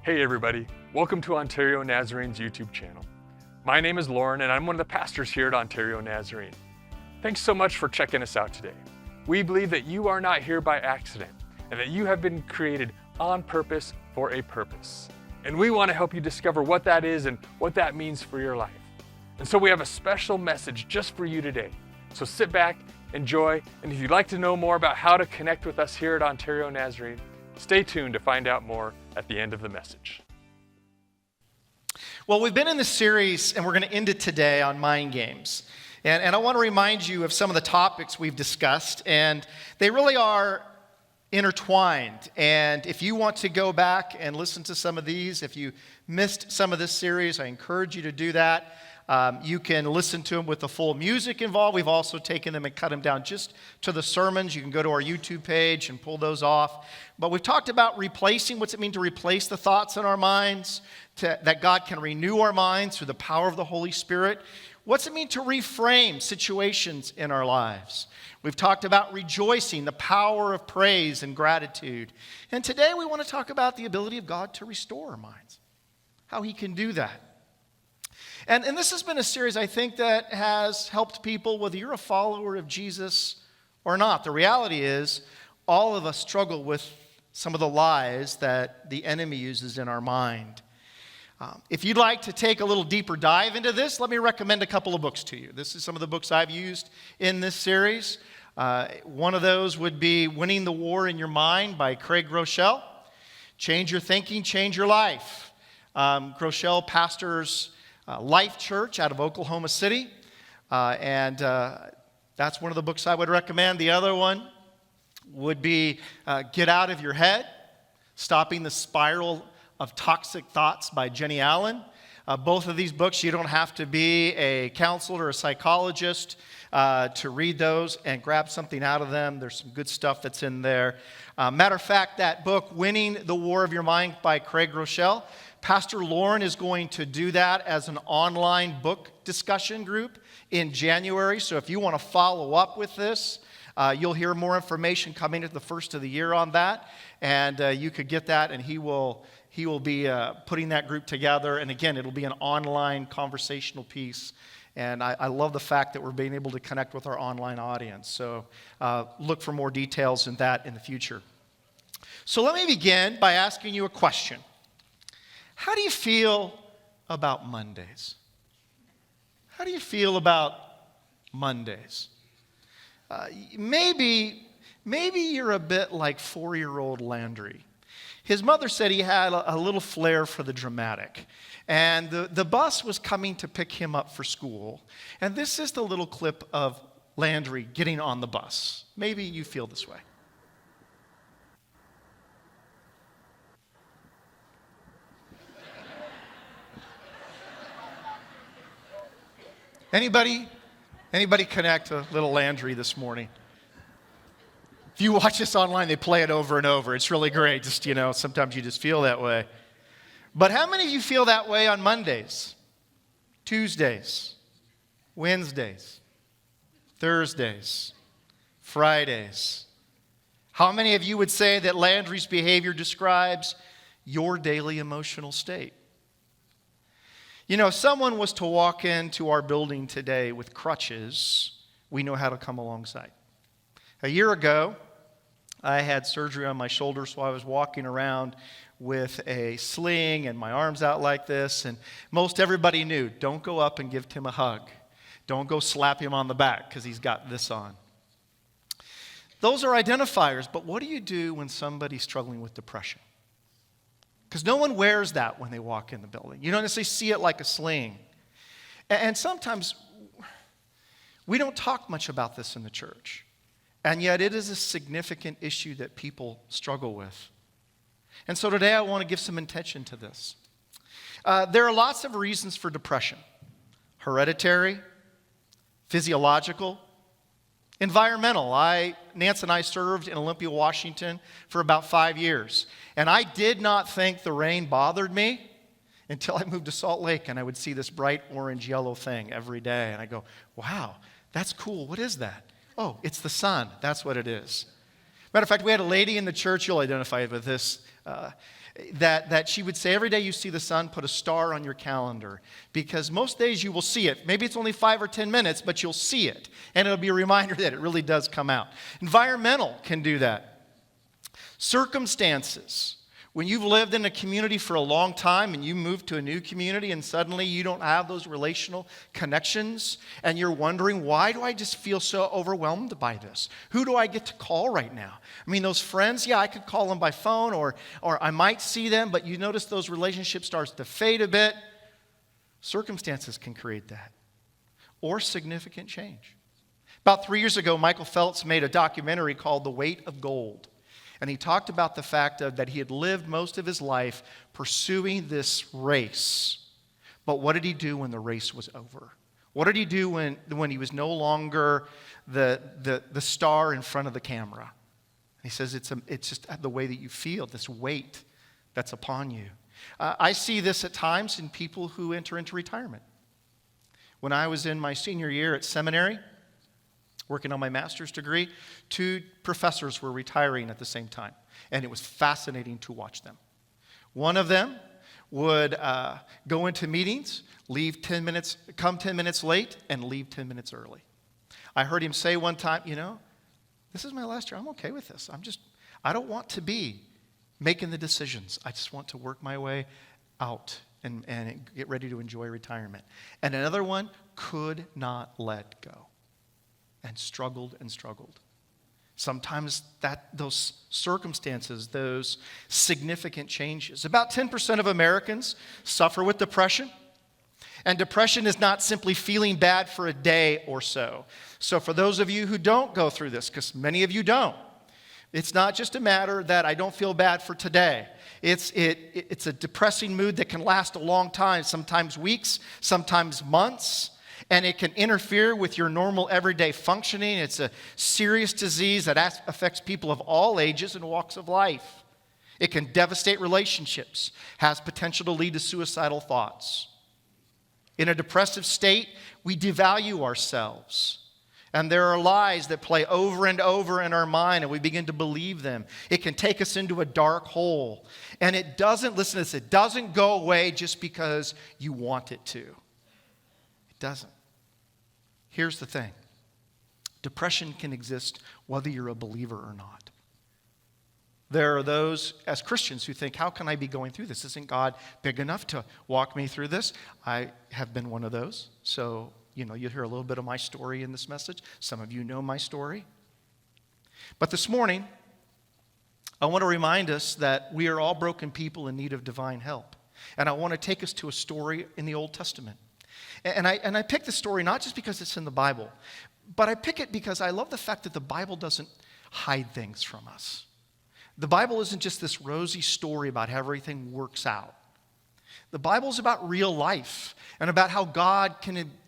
Hey everybody, welcome to Ontario Nazarene's YouTube channel. My name is Lauren and I'm one of the pastors here at Ontario Nazarene. Thanks so much for checking us out today. We believe that you are not here by accident and that you have been created on purpose for a purpose. And we want to help you discover what that is and what that means for your life. And so we have a special message just for you today. So sit back, enjoy, and if you'd like to know more about how to connect with us here at Ontario Nazarene, stay tuned to find out more at the end of the message. Well, we've been in this series, and we're going to end it today on mind games. And I want to remind you of some of the topics we've discussed, and they really are intertwined. And if you want to go back and listen to some of these, if you missed some of this series, I encourage you to do that. You can listen to them with the full music involved. We've also taken them and cut them down just to the sermons. You can go to our YouTube page and pull those off. But we've talked about replacing. What's it mean to replace the thoughts in our minds? That God can renew our minds through the power of the Holy Spirit. What's it mean to reframe situations in our lives? We've talked about rejoicing, the power of praise and gratitude. And today we want to talk about the ability of God to restore our minds, how He can do that. And this has been a series, I think, that has helped people, whether you're a follower of Jesus or not. The reality is, all of us struggle with some of the lies that the enemy uses in our mind. If you'd like to take a little deeper dive into this, let me recommend a couple of books to you. This is some of the books I've used in this series. One of those would be Winning the War in Your Mind by Craig Groeschel. Change Your Thinking, Change Your Life. Groeschel pastors Life Church out of Oklahoma City. And that's one of the books I would recommend. The other one would be Get Out of Your Head, Stopping the Spiral of Toxic Thoughts by Jenny Allen. Both of these books, you don't have to be a counselor or a psychologist to read those and grab something out of them. There's some good stuff that's in there. Matter of fact, that book, Winning the War of Your Mind by Craig Groeschel, Pastor Lauren is going to do that as an online book discussion group in January. So if you want to follow up with this, you'll hear more information coming at the first of the year on that. And you could get that, and he will be putting that group together. And again, it'll be an online conversational piece. And I love the fact that we're being able to connect with our online audience. So look for more details in that in the future. So let me begin by asking you a question. How do you feel about Mondays? How do you feel about Mondays? Maybe you're a bit like 4-year-old Landry. His mother said he had a little flair for the dramatic. And the bus was coming to pick him up for school. And this is the little clip of Landry getting on the bus. Maybe you feel this way. Anybody connect to little Landry this morning? If you watch this online, they play it over and over. It's really great. Just, sometimes you just feel that way. But how many of you feel that way on Mondays, Tuesdays, Wednesdays, Thursdays, Fridays? How many of you would say that Landry's behavior describes your daily emotional state? If someone was to walk into our building today with crutches, we know how to come alongside. A year ago, I had surgery on my shoulder, so I was walking around with a sling and my arms out like this, and most everybody knew, don't go up and give Tim a hug. Don't go slap him on the back because he's got this on. Those are identifiers, but what do you do when somebody's struggling with depression? Because no one wears that when they walk in the building. You don't necessarily see it like a sling. And sometimes we don't talk much about this in the church. And yet it is a significant issue that people struggle with. And so today I want to give some attention to this. There are lots of reasons for depression. Hereditary, physiological, environmental. Nance and I served in Olympia, Washington for about 5 years. And I did not think the rain bothered me until I moved to Salt Lake and I would see this bright orange-yellow thing every day. And I go, wow, that's cool. What is that? Oh, it's the sun. That's what it is. Matter of fact, we had a lady in the church, you'll identify with this. that she would say, every day you see the sun, put a star on your calendar, because most days you will see it. Maybe it's only 5 or 10 minutes, but you'll see it, and it'll be a reminder that it really does come out. Environmental can do that. Circumstances. When you've lived in a community for a long time and you move to a new community and suddenly you don't have those relational connections and you're wondering, why do I just feel so overwhelmed by this? Who do I get to call right now? I mean, those friends, yeah, I could call them by phone or I might see them, but you notice those relationships starts to fade a bit. Circumstances can create that, or significant change. About 3 years ago, Michael Phelps made a documentary called The Weight of Gold. And he talked about the fact that he had lived most of his life pursuing this race. But what did he do when the race was over? What did he do when he was no longer the star in front of the camera? He says it's just the way that you feel, this weight that's upon you. I see this at times in people who enter into retirement. When I was in my senior year at seminary, working on my master's degree, 2 professors were retiring at the same time, and it was fascinating to watch them. One of them would go into meetings, come 10 minutes late, and leave 10 minutes early. I heard him say one time, this is my last year. I'm okay with this. I don't want to be making the decisions. I just want to work my way out and get ready to enjoy retirement. And another one could not let go. And struggled and struggled. Sometimes those circumstances, those significant changes. About 10% of Americans suffer with depression. And depression is not simply feeling bad for a day or so. So for those of you who don't go through this, because many of you don't, it's not just a matter that I don't feel bad for today. It's a depressing mood that can last a long time, sometimes weeks, sometimes months. And it can interfere with your normal everyday functioning. It's a serious disease that affects people of all ages and walks of life. It can devastate relationships, has potential to lead to suicidal thoughts. In a depressive state, we devalue ourselves. And there are lies that play over and over in our mind, and we begin to believe them. It can take us into a dark hole. And it doesn't go away just because you want it to. It doesn't. Here's the thing. Depression can exist whether you're a believer or not. There are those as Christians who think, how can I be going through this? Isn't God big enough to walk me through this? I have been one of those. So, you'll hear a little bit of my story in this message. Some of you know my story. But this morning, I want to remind us that we are all broken people in need of divine help. And I want to take us to a story in the Old Testament. And I pick the story not just because it's in the Bible, but I pick it because I love the fact that the Bible doesn't hide things from us. The Bible isn't just this rosy story about how everything works out. The Bible is about real life and about how God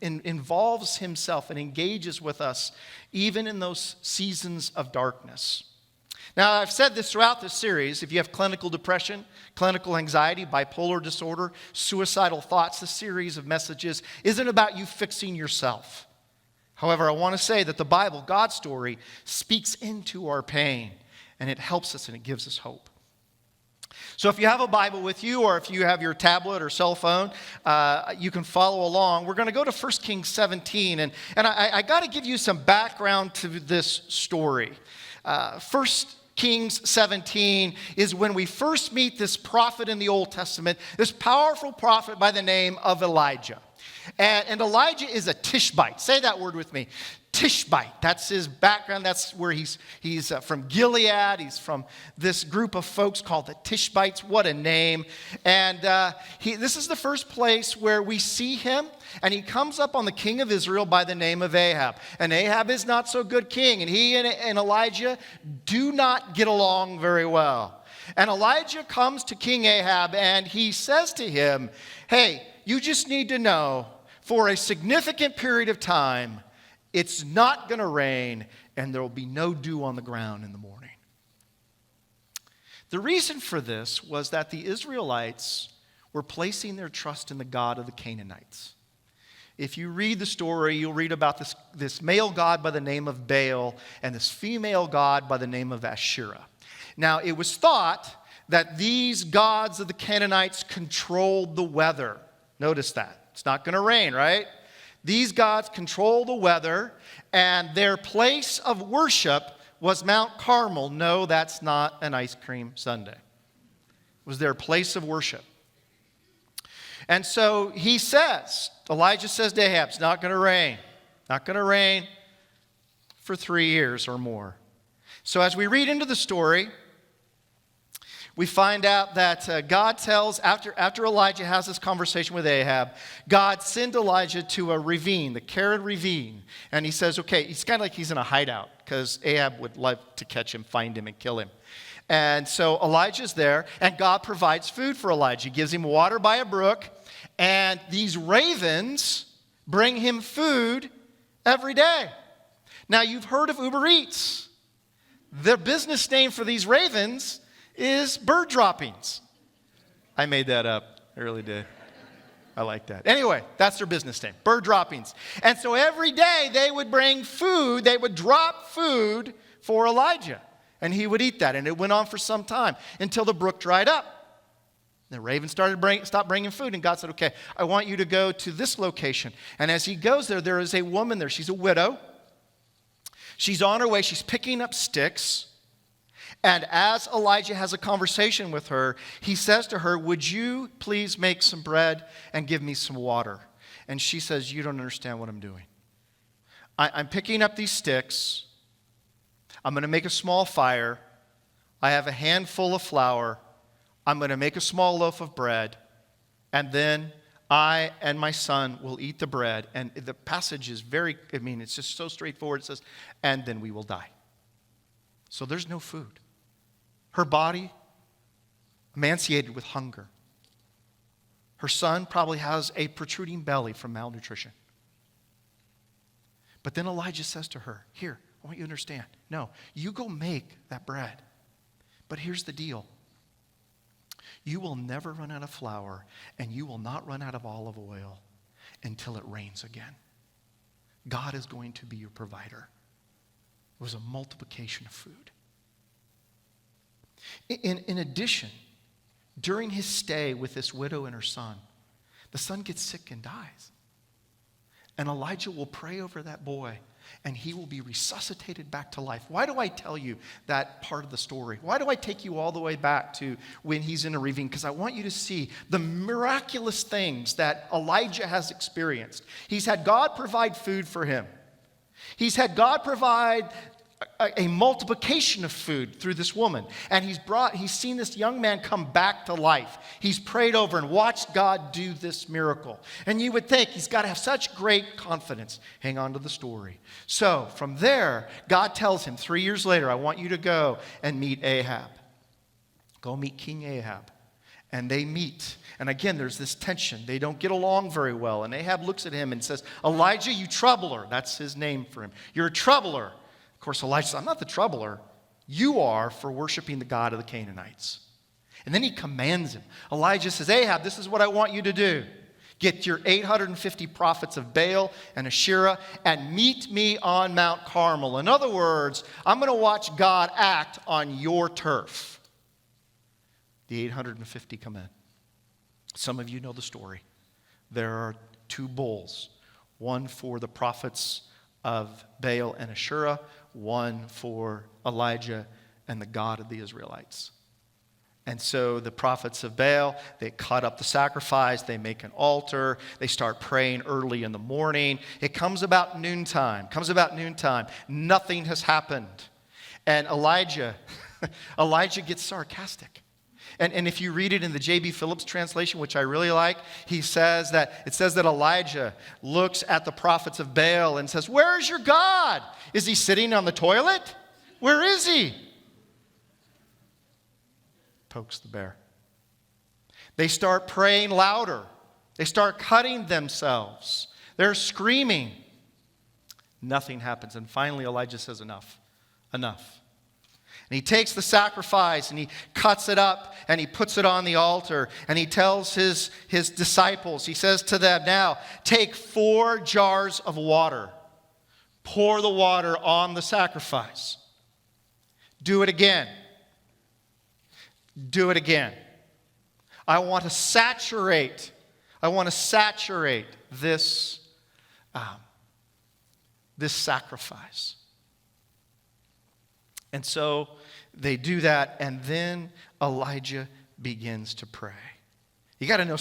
involves himself and engages with us even in those seasons of darkness. Now, I've said this throughout this series. If you have clinical depression, clinical anxiety, bipolar disorder, suicidal thoughts, the series of messages isn't about you fixing yourself. However, I want to say that the Bible, God's story, speaks into our pain, and it helps us and it gives us hope. So if you have a Bible with you, or if you have your tablet or cell phone, you can follow along. We're going to go to 1 Kings 17, and I got to give you some background to this story. 1 Kings 17 is when we first meet this prophet in the Old Testament, this powerful prophet by the name of Elijah. And Elijah is a Tishbite. Say that word with me. Tishbite. That's his background. That's where he's from Gilead. He's from this group of folks called the Tishbites. What a name. And this is the first place where we see him. And he comes up on the king of Israel by the name of Ahab. And Ahab is not so good king. And he and Elijah do not get along very well. And Elijah comes to King Ahab and he says to him, hey, you just need to know for a significant period of time, it's not going to rain, and there will be no dew on the ground in the morning. The reason for this was that the Israelites were placing their trust in the God of the Canaanites. If you read the story, you'll read about this male god by the name of Baal and this female god by the name of Asherah. Now, it was thought that these gods of the Canaanites controlled the weather. Notice that. It's not going to rain, right? These gods control the weather, and their place of worship was Mount Carmel. No, that's not an ice cream sundae. It was their place of worship. And so he says, Elijah says to Ahab, it's not going to rain. Not going to rain for 3 years or more. So as we read into the story, we find out that God tells, after Elijah has this conversation with Ahab, God sent Elijah to a ravine, the Karen ravine. And he says, okay, he's kind of like he's in a hideout because Ahab would love to catch him, find him, and kill him. And so Elijah's there, and God provides food for Elijah. He gives him water by a brook, and these ravens bring him food every day. Now, you've heard of Uber Eats. The business name for these ravens is bird droppings. I made that up. I really did. I like that. Anyway, that's their business name, bird droppings. And so every day they would bring food, they would drop food for Elijah. And he would eat that. And it went on for some time until the brook dried up. The ravens stopped bringing food. And God said, okay, I want you to go to this location. And as he goes there, there is a woman there. She's a widow. She's on her way. She's picking up sticks. And as Elijah has a conversation with her, he says to her, would you please make some bread and give me some water? And she says, you don't understand what I'm doing. I'm picking up these sticks. I'm going to make a small fire. I have a handful of flour. I'm going to make a small loaf of bread. And then I and my son will eat the bread. And the passage is it's just so straightforward. It says, and then we will die. So there's no food. Her body, emaciated with hunger. Her son probably has a protruding belly from malnutrition. But then Elijah says to her, here, I want you to understand. No, you go make that bread. But here's the deal. You will never run out of flour, and you will not run out of olive oil until it rains again. God is going to be your provider. It was a multiplication of food. In addition, during his stay with this widow and her son, the son gets sick and dies. And Elijah will pray over that boy, and he will be resuscitated back to life. Why do I tell you that part of the story? Why do I take you all the way back to when he's in a ravine? Because I want you to see the miraculous things that Elijah has experienced. He's had God provide food for him. He's had God provide a multiplication of food through this woman. And he's seen this young man come back to life. He's prayed over and watched God do this miracle. And you would think he's got to have such great confidence. Hang on to the story. So from there, God tells him 3 years later, I want you to go and meet Ahab. Go meet King Ahab. And they meet. And again, there's this tension. They don't get along very well. And Ahab looks at him and says, Elijah, you troubler. That's his name for him. You're a troubler. Of course, Elijah says, I'm not the troubler. You are for worshiping the God of the Canaanites. And then he commands him. Elijah says, Ahab, this is what I want you to do. Get your 850 prophets of Baal and Asherah and meet me on Mount Carmel. In other words, I'm going to watch God act on your turf. The 850 come in. Some of you know the story. There are 2 bulls, one for the prophets of Baal and Asherah, one for Elijah and the God of the Israelites. And so the prophets of Baal, they cut up the sacrifice, they make an altar, they start praying early in the morning. It comes about noontime. Nothing has happened. And Elijah gets sarcastic. And if you read it in the J.B. Phillips translation, which I really like, it says that Elijah looks at the prophets of Baal and says, where is your God? Is he sitting on the toilet? Where is he? Pokes the bear. They start praying louder. They start cutting themselves. They're screaming. Nothing happens. And finally Elijah says, enough. And he takes the sacrifice and he cuts it up and he puts it on the altar. And he tells his disciples, he says to them, now take 4 jars of water. Pour the water on the sacrifice. Do it again. do it again. I want to saturate this, this sacrifice. And so they do that, and then Elijah begins to pray. You got to know,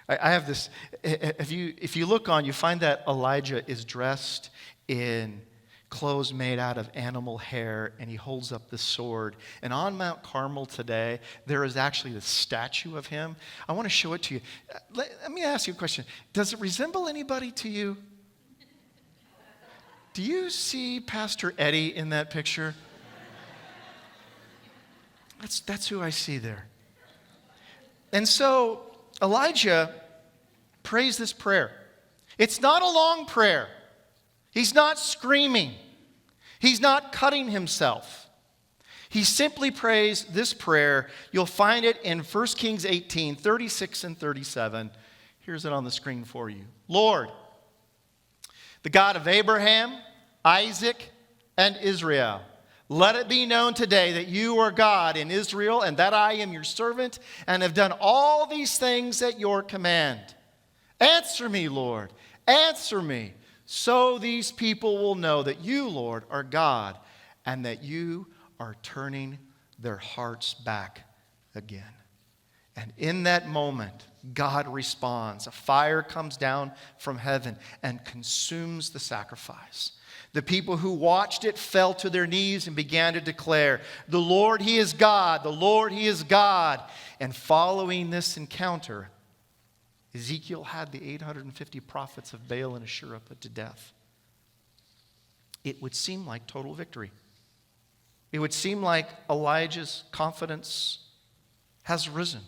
I have this, if you look on, you find that Elijah is dressed in clothes made out of animal hair, and he holds up the sword. And on Mount Carmel today, there is actually this statue of him. I want to show it to you. Let me ask you a question. Does it resemble anybody to you? Do you see Pastor Eddie in that picture? That's who I see there. And so Elijah prays this prayer. It's not a long prayer. He's not screaming. He's not cutting himself. He simply prays this prayer. You'll find it in 1 Kings 18, 36 and 37. Here's it on the screen for you. Lord, the God of Abraham, Isaac, and Israel, let it be known today that you are God in Israel, and that I am your servant, and have done all these things at your command. Answer me, Lord. Answer me, so these people will know that you, Lord, are God, and that you are turning their hearts back again. And in that moment, God responds. A fire comes down from heaven and consumes the sacrifice. The people who watched it fell to their knees and began to declare, "The Lord, He is God. The Lord, He is God." And following this encounter, Ezekiel had the 850 prophets of Baal and Asherah put to death. It would seem like total victory. It would seem like Elijah's confidence has risen.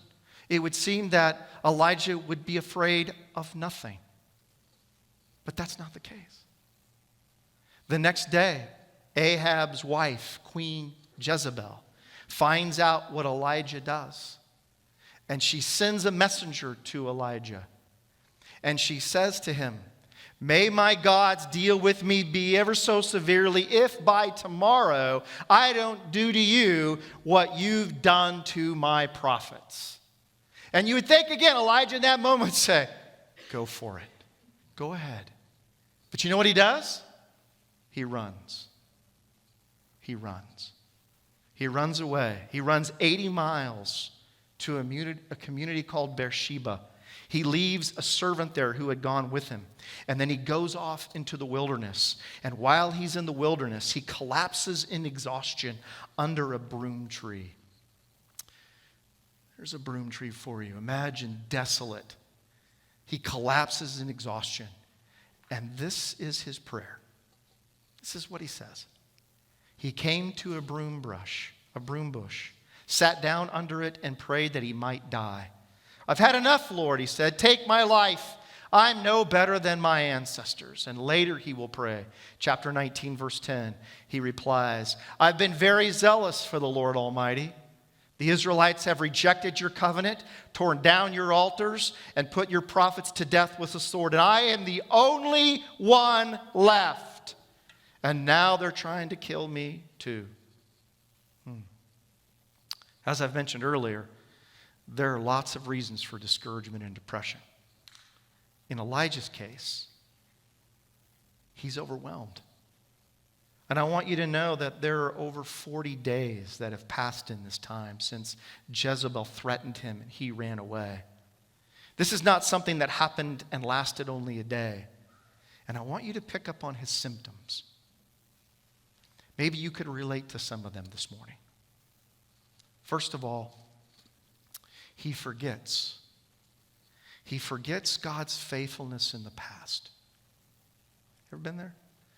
It would seem that Elijah would be afraid of nothing. But that's not the case. The next day, Ahab's wife, Queen Jezebel, finds out what Elijah does. And she sends a messenger to Elijah. And she says to him, "May my gods deal with me be ever so severely if by tomorrow I don't do to you what you've done to my prophets." And you would think again, Elijah in that moment would say, "Go for it. Go ahead." But you know what he does? He runs. He runs. He runs away. He runs 80 miles to a community called Beersheba. He leaves a servant there who had gone with him. And then he goes off into the wilderness. And while he's in the wilderness, he collapses in exhaustion under a broom tree. There's a broom tree for you. Imagine desolate. He collapses in exhaustion. And this is his prayer. This is what he says. He came to a broom bush, sat down under it and prayed that he might die. "I've had enough, Lord," he said. "Take my life. I'm no better than my ancestors." And later he will pray. Chapter 19, verse 10, he replies, "I've been very zealous for the Lord Almighty. The Israelites have rejected your covenant, torn down your altars, and put your prophets to death with the sword. And I am the only one left. And now they're trying to kill me too." As I've mentioned earlier, there are lots of reasons for discouragement and depression. In Elijah's case, he's overwhelmed. And I want you to know that there are over 40 days that have passed in this time since Jezebel threatened him and he ran away. This is not something that happened and lasted only a day. And I want you to pick up on his symptoms. Maybe you could relate to some of them this morning. First of all, he forgets. He forgets God's faithfulness in the past. Ever been there?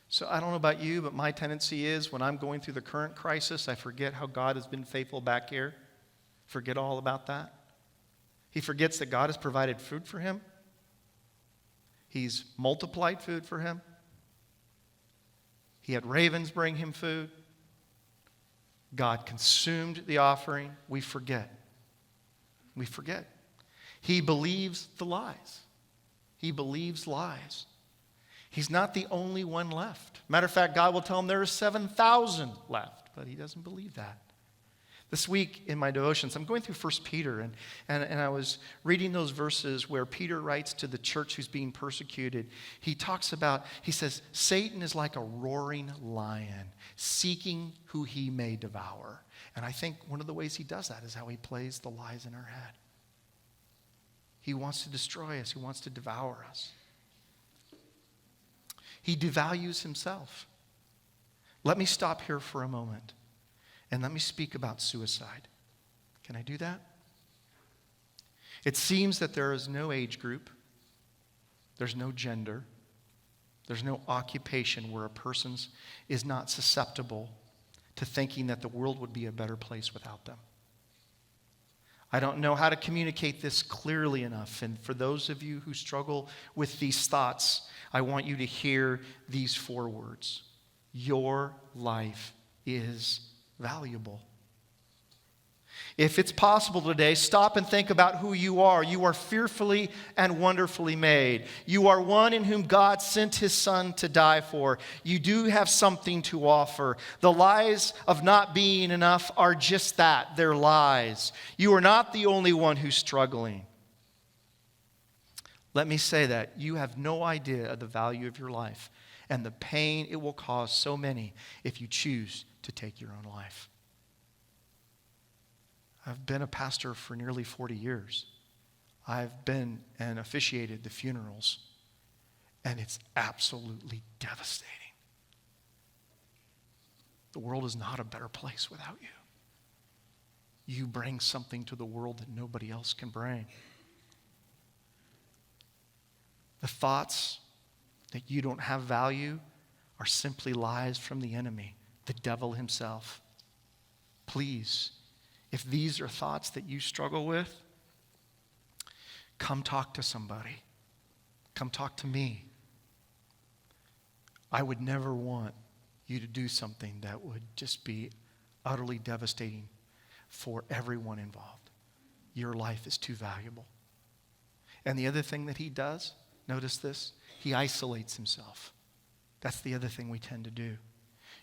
So I don't know about you, but my tendency is when I'm going through the current crisis, I forget how God has been faithful back here. Forget all about that. He forgets that God has provided food for him. He's multiplied food for him. He had ravens bring him food. God consumed the offering. We forget. We forget. He believes the lies. He believes lies. He's not the only one left. Matter of fact, God will tell him there are 7,000 left, but he doesn't believe that. This week in my devotions, I'm going through 1 Peter, and I was reading those verses where Peter writes to the church who's being persecuted. He says, Satan is like a roaring lion, seeking who he may devour. And I think one of the ways he does that is how he plays the lies in our head. He wants to destroy us. He wants to devour us. He devalues himself. Let me stop here for a moment. And let me speak about suicide. Can I do that? It seems that there is no age group, there's no gender, there's no occupation where a person is not susceptible to thinking that the world would be a better place without them. I don't know how to communicate this clearly enough. And for those of you who struggle with these thoughts, I want you to hear these 4 words. Your life is valuable. If it's possible today, stop and think about who you are. You are fearfully and wonderfully made. You are one in whom God sent his Son to die for. You do have something to offer. The lies of not being enough are just that. They're lies. You are not the only one who's struggling. Let me say that you have no idea of the value of your life and the pain it will cause so many if you choose to take your own life. I've been a pastor for nearly 40 years. I've been and officiated the funerals, and it's absolutely devastating. The world is not a better place without you. You bring something to the world that nobody else can bring. The thoughts that you don't have value are simply lies from the enemy, the devil himself. Please, if these are thoughts that you struggle with, come talk to somebody. Come talk to me. I would never want you to do something that would just be utterly devastating for everyone involved. Your life is too valuable. And the other thing that he does, notice this, he isolates himself. That's the other thing we tend to do.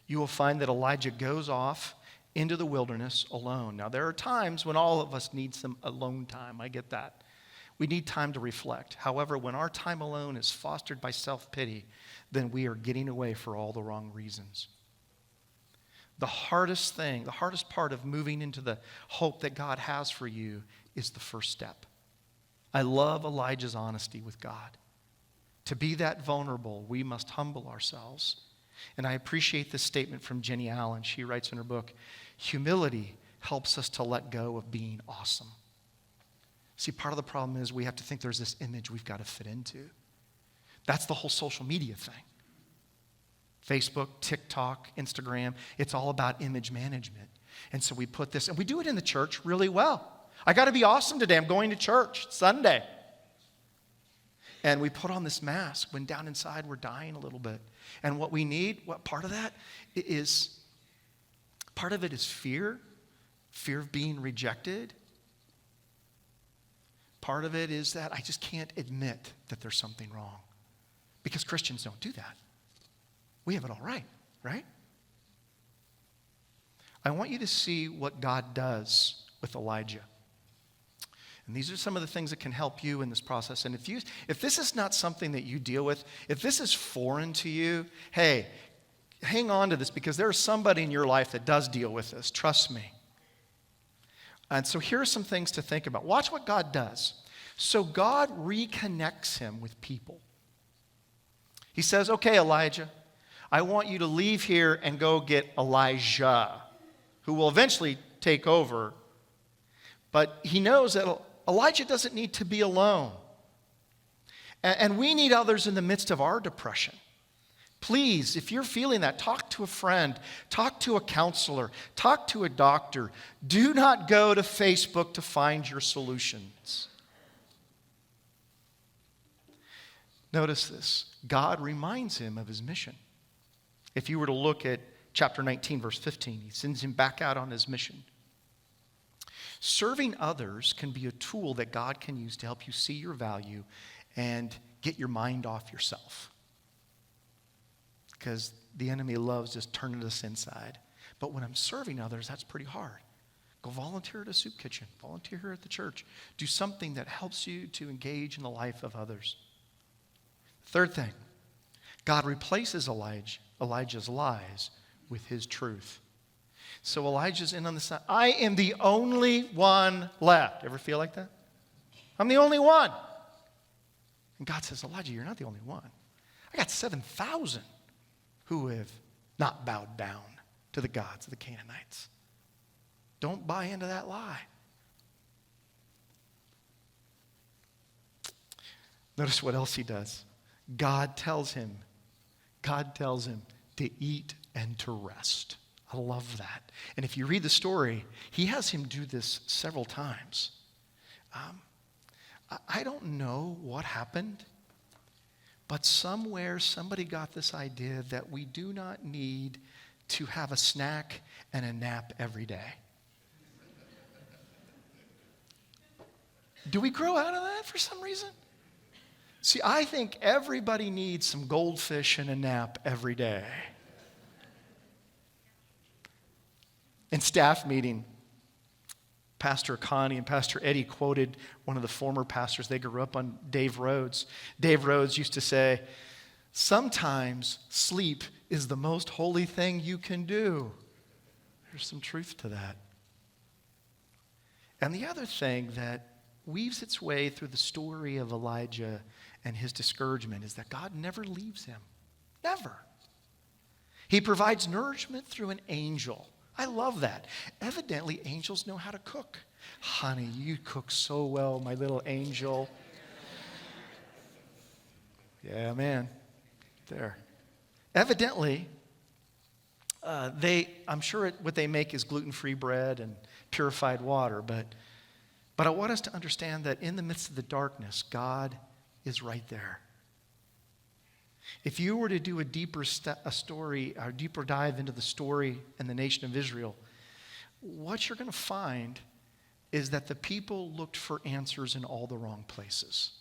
You will find that Elijah goes off into the wilderness alone. Now, there are times when all of us need some alone time. I get that. We need time to reflect. However, when our time alone is fostered by self-pity, then we are getting away for all the wrong reasons. The hardest part of moving into the hope that God has for you is the first step. I love Elijah's honesty with God. To be that vulnerable, we must humble ourselves. And I appreciate this statement from Jenny Allen. She writes in her book, humility helps us to let go of being awesome. See, part of the problem is we have to think there's this image we've got to fit into. That's the whole social media thing. Facebook, TikTok, Instagram, it's all about image management. And so we put this, and we do it in the church really well. I got to be awesome today. I'm going to church. It's Sunday. And we put on this mask when down inside we're dying a little bit. And what we need, what part of that is, part of it is fear of being rejected. Part of it is that I just can't admit that there's something wrong. Because Christians don't do that. We have it all right, right? I want you to see what God does with Elijah. And these are some of the things that can help you in this process. And if this is not something that you deal with, if this is foreign to you, hey, hang on to this because there's somebody in your life that does deal with this. Trust me. And so here are some things to think about. Watch what God does. So God reconnects him with people. He says, okay, Elijah, I want you to leave here and go get Elijah, who will eventually take over. But he knows that Elijah doesn't need to be alone. And we need others in the midst of our depression. Please, if you're feeling that, talk to a friend, talk to a counselor, talk to a doctor. Do not go to Facebook to find your solutions. Notice this. God reminds him of his mission. If you were to look at chapter 19, verse 15, he sends him back out on his mission. Serving others can be a tool that God can use to help you see your value and get your mind off yourself. Because the enemy loves just turning us inside. But when I'm serving others, that's pretty hard. Go volunteer at a soup kitchen. Volunteer here at the church. Do something that helps you to engage in the life of others. Third thing, God replaces Elijah's lies with his truth. So Elijah's in on the side. I am the only one left. Ever feel like that? I'm the only one. And God says, Elijah, you're not the only one. I got 7,000 who have not bowed down to the gods of the Canaanites. Don't buy into that lie. Notice what else he does. God tells him to eat and to rest. I love that. And if you read the story, he has him do this several times. I don't know what happened, but somewhere somebody got this idea that we do not need to have a snack and a nap every day. Do we grow out of that for some reason? See, I think everybody needs some goldfish and a nap every day. In staff meeting, Pastor Connie and Pastor Eddie quoted one of the former pastors. They grew up on Dave Rhodes. Dave Rhodes used to say, sometimes sleep is the most holy thing you can do. There's some truth to that. And the other thing that weaves its way through the story of Elijah and his discouragement is that God never leaves him. Never. He provides nourishment through an angel. I love that. Evidently, angels know how to cook. Honey, you cook so well, my little angel. Yeah, man. There. Evidently, I'm sure what they make is gluten-free bread and purified water, but I want us to understand that in the midst of the darkness, God is right there. If you were to do a deeper dive into the story and the nation of Israel, what you're going to find is that the people looked for answers in all the wrong places.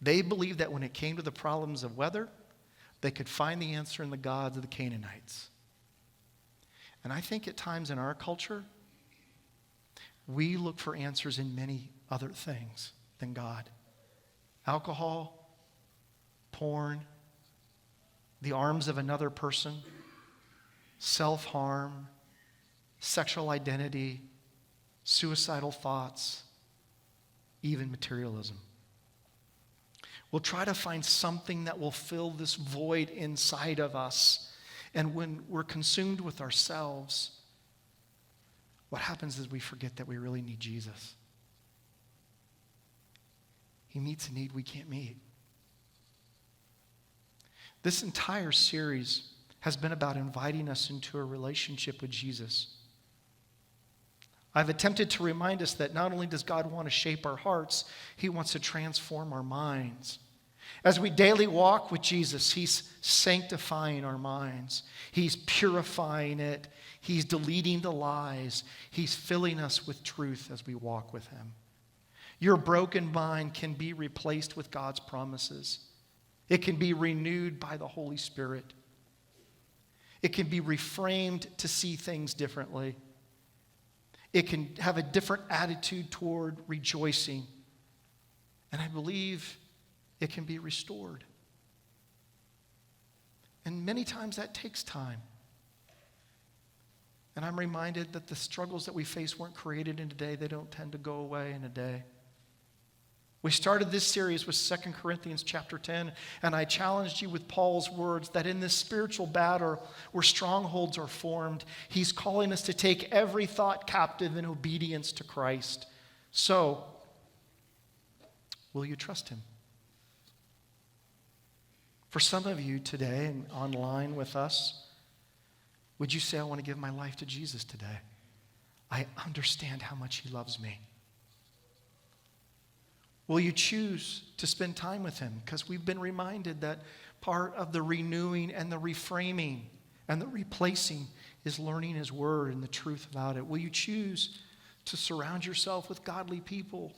They believed that when it came to the problems of weather, they could find the answer in the gods of the Canaanites. And I think at times in our culture, we look for answers in many other things than God. Alcohol, porn, the arms of another person, self-harm, sexual identity, suicidal thoughts, even materialism. We'll try to find something that will fill this void inside of us. And when we're consumed with ourselves, what happens is we forget that we really need Jesus. He meets a need we can't meet. This entire series has been about inviting us into a relationship with Jesus. I've attempted to remind us that not only does God want to shape our hearts, He wants to transform our minds. As we daily walk with Jesus, He's sanctifying our minds. He's purifying it. He's deleting the lies. He's filling us with truth as we walk with Him. Your broken mind can be replaced with God's promises. It can be renewed by the Holy Spirit. It can be reframed to see things differently. It can have a different attitude toward rejoicing. And I believe it can be restored. And many times that takes time. And I'm reminded that the struggles that we face weren't created in a day. They don't tend to go away in a day. We started this series with 2 Corinthians chapter 10, and I challenged you with Paul's words that in this spiritual battle where strongholds are formed, he's calling us to take every thought captive in obedience to Christ. So, will you trust Him? For some of you today and online with us, would you say, I want to give my life to Jesus today? I understand how much He loves me. Will you choose to spend time with Him? Because we've been reminded that part of the renewing and the reframing and the replacing is learning His Word and the truth about it. Will you choose to surround yourself with godly people?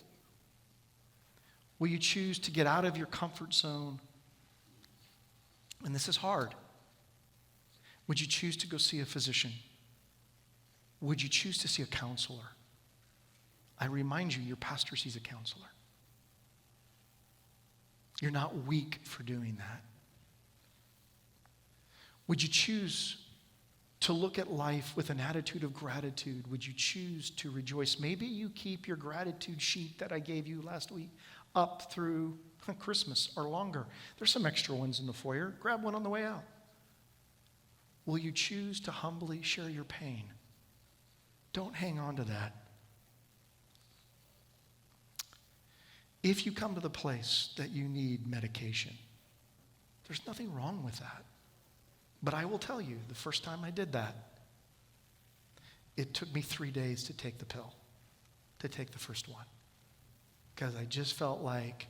Will you choose to get out of your comfort zone? And this is hard. Would you choose to go see a physician? Would you choose to see a counselor? I remind you, your pastor sees a counselor. You're not weak for doing that. Would you choose to look at life with an attitude of gratitude? Would you choose to rejoice? Maybe you keep your gratitude sheet that I gave you last week up through Christmas or longer. There's some extra ones in the foyer. Grab one on the way out. Will you choose to humbly share your pain? Don't hang on to that. If you come to the place that you need medication, there's nothing wrong with that. But I will tell you, the first time I did that, it took me 3 days to take the pill, to take the first one. Because I just felt like,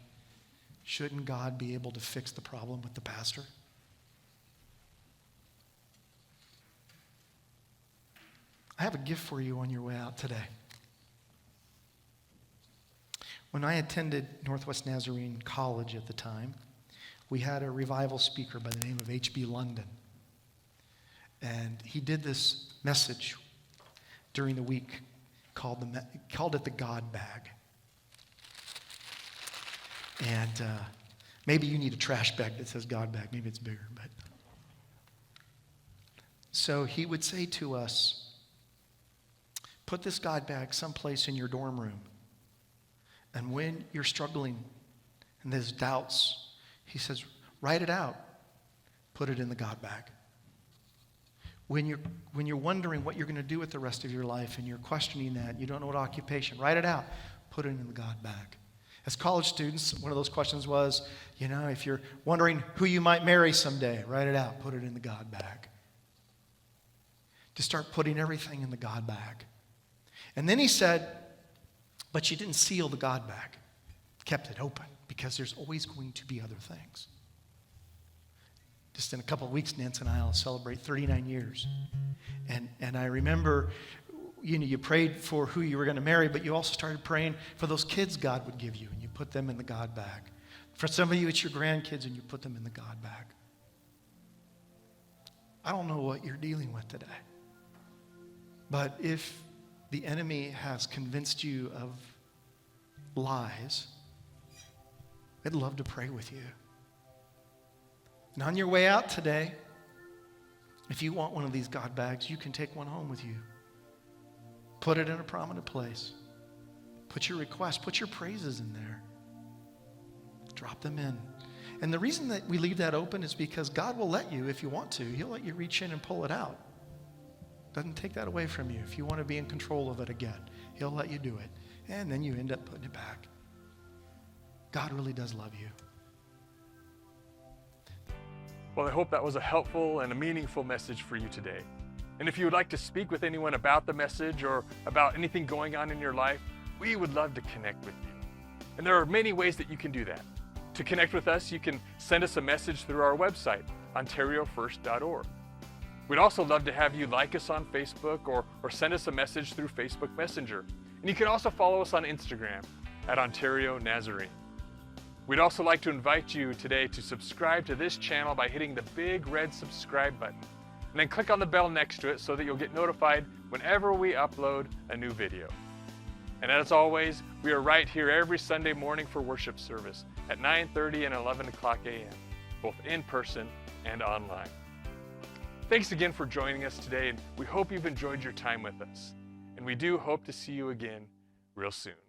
shouldn't God be able to fix the problem with the pastor? I have a gift for you on your way out today. When I attended Northwest Nazarene College at the time, we had a revival speaker by the name of H.B. London. And he did this message during the week, called it the God Bag. And maybe you need a trash bag that says God Bag. Maybe it's bigger. But so he would say to us, put this God Bag someplace in your dorm room. And when you're struggling and there's doubts, he says, write it out. Put it in the God Bag. When you're wondering what you're going to do with the rest of your life and you're questioning that, you don't know what occupation, write it out. Put it in the God Bag. As college students, one of those questions was, if you're wondering who you might marry someday, write it out. Put it in the God Bag. To start putting everything in the God Bag. And then he said, but you didn't seal the God Bag. Kept it open because there's always going to be other things. Just in a couple of weeks, Nancy and I will celebrate 39 years. And I remember, you prayed for who you were going to marry, but you also started praying for those kids God would give you, and you put them in the God Bag. For some of you, it's your grandkids, and you put them in the God Bag. I don't know what you're dealing with today. But if the enemy has convinced you of lies, I'd love to pray with you. And on your way out today, if you want one of these God Bags, you can take one home with you. Put it in a prominent place. Put your requests, put your praises in there. Drop them in. And the reason that we leave that open is because God will let you, if you want to, He'll let you reach in and pull it out. Doesn't take that away from you. If you want to be in control of it again, He'll let you do it. And then you end up putting it back. God really does love you. Well, I hope that was a helpful and a meaningful message for you today. And if you would like to speak with anyone about the message or about anything going on in your life, we would love to connect with you. And there are many ways that you can do that. To connect with us, you can send us a message through our website, OntarioFirst.org. We'd also love to have you like us on Facebook or send us a message through Facebook Messenger. And you can also follow us on Instagram at Ontario Nazarene. We'd also like to invite you today to subscribe to this channel by hitting the big red subscribe button. And then click on the bell next to it so that you'll get notified whenever we upload a new video. And as always, we are right here every Sunday morning for worship service at 9:30 and 11 o'clock a.m., both in person and online. Thanks again for joining us today, and we hope you've enjoyed your time with us. And we do hope to see you again real soon.